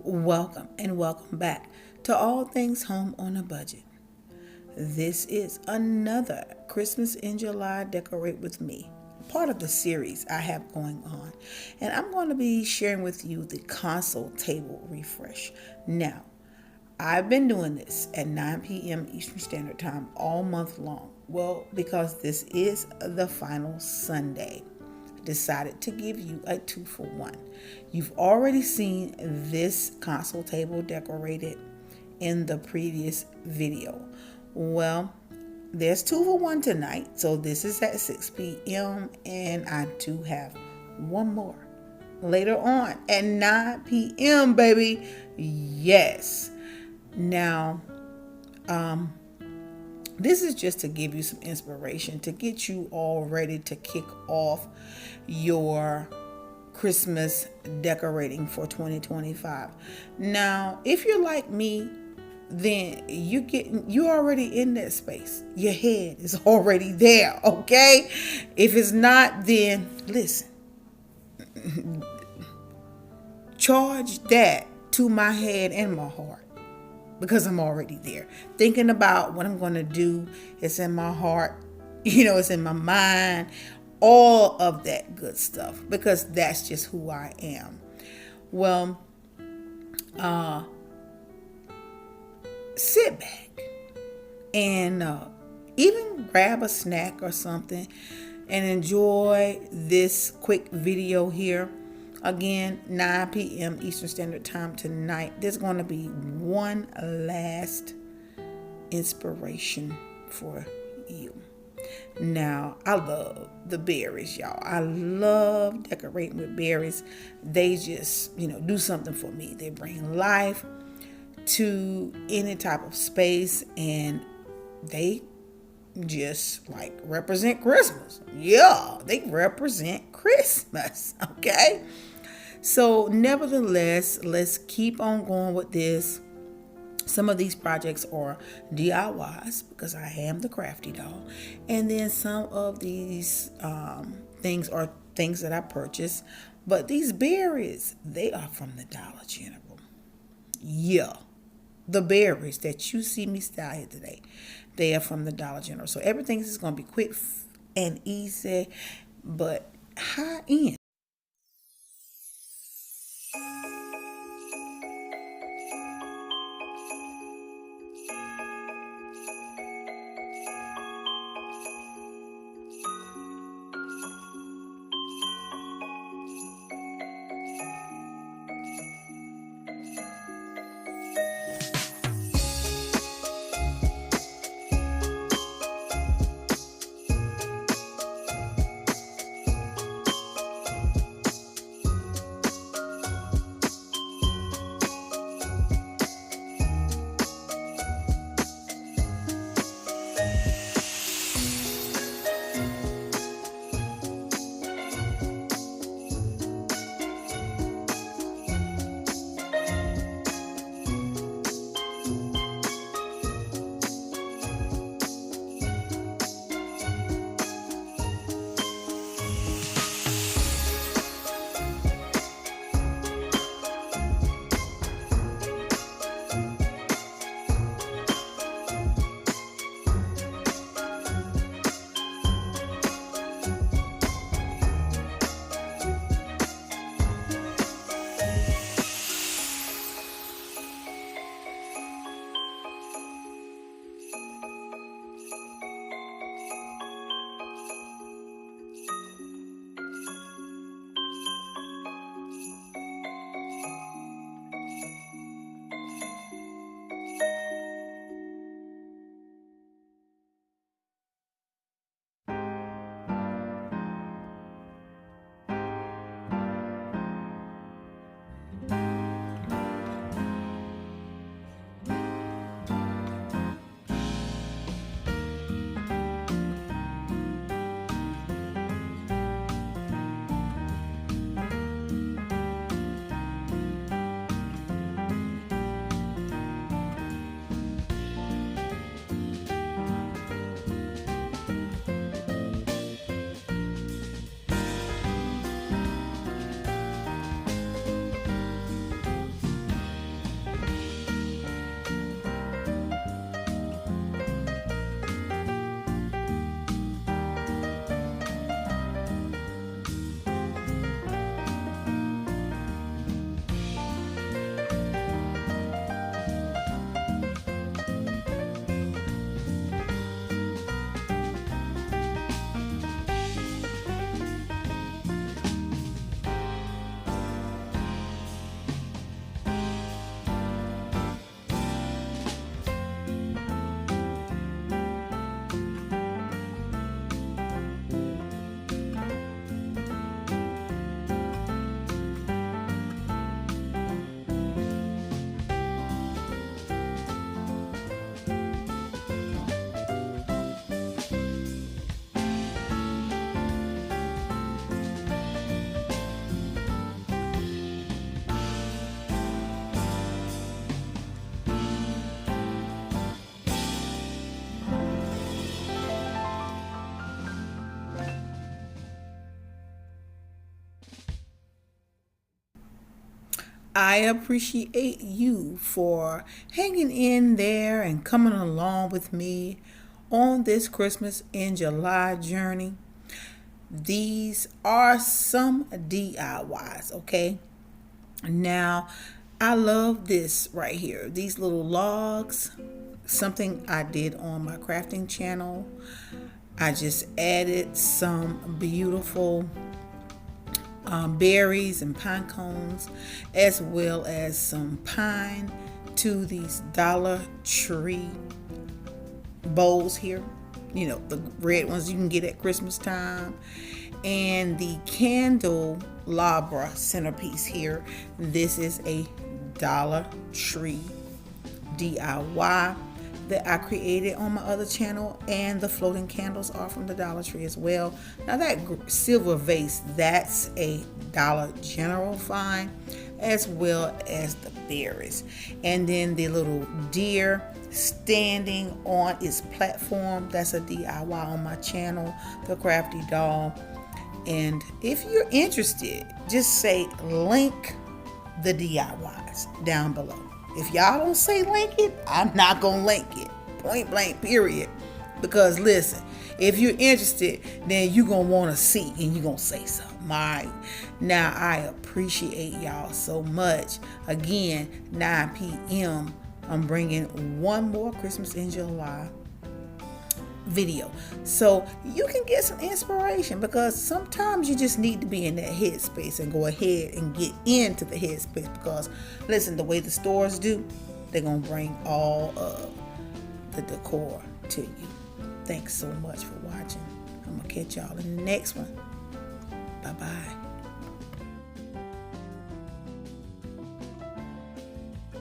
Welcome and welcome back to All Things Home on a Budget. This is another Christmas in July Decorate with Me, part of the series I have going on. And I'm going to be sharing with you the console table refresh. Now, I've been doing this at 9 p.m. Eastern Standard Time all month long. Well, because this is the final Sunday, decided to give you a 2-for-1. You've already seen this console table decorated in the previous video. Well, there's 2-for-1 tonight, so this is at 6 p.m. and I do have one more later on at 9 p.m. baby. Yes. Now, this is just to give you some inspiration to get you all ready to kick off your Christmas decorating for 2025. Now, if you're like me, then you're already in that space. Your head is already there, okay? If it's not, then listen. Charge that to my head and my heart. Because I'm already there. Thinking about what I'm going to do, it's in my heart, it's in my mind, all of that good stuff, because that's just who I am. Well, sit back and even grab a snack or something and enjoy this quick video here. Again, 9 p.m. Eastern Standard Time tonight. There's going to be one last inspiration for you. Now, I love the berries, y'all. I love decorating with berries. They just, do something for me. They bring life to any type of space, and they just represent Christmas. Yeah, they represent Christmas. Okay. So nevertheless, let's keep on going with this. Some of these projects are DIYs because I am the crafty doll. And then some of these things are things that I purchased. But these berries, they are from the Dollar General. Yeah. The berries that you see me style here today, they are from the Dollar General. So everything is going to be quick and easy, but high end. I appreciate you for hanging in there and coming along with me on this Christmas in July journey. These are some DIYs, okay? Now, I love this right here. These little logs, something I did on my crafting channel. I just added some beautiful berries and pine cones, as well as some pine to these Dollar Tree bowls here. You know, the red ones you can get at Christmas time. And the candelabra centerpiece here. This is a Dollar Tree DIY that I created on my other channel, and the floating candles are from the Dollar Tree as well. Now that silver vase, that's a Dollar General find, as well as the berries. And then the little deer standing on its platform, that's a DIY on my channel, the Crafty Doll. And if you're interested, just say link the DIYs down below. If y'all don't say link it, I'm not gonna link it. Point blank, period. Because listen, if you're interested, then you're gonna wanna see and you're gonna say something. All right. Now I appreciate y'all so much. Again, 9 p.m. I'm bringing one more Christmas in July video, so you can get some inspiration, because sometimes you just need to be in that headspace and go ahead and get into the headspace. Because listen, the way the stores do, they're gonna bring all of the decor to you. Thanks so much for watching. I'm gonna catch y'all in the next one. Bye bye.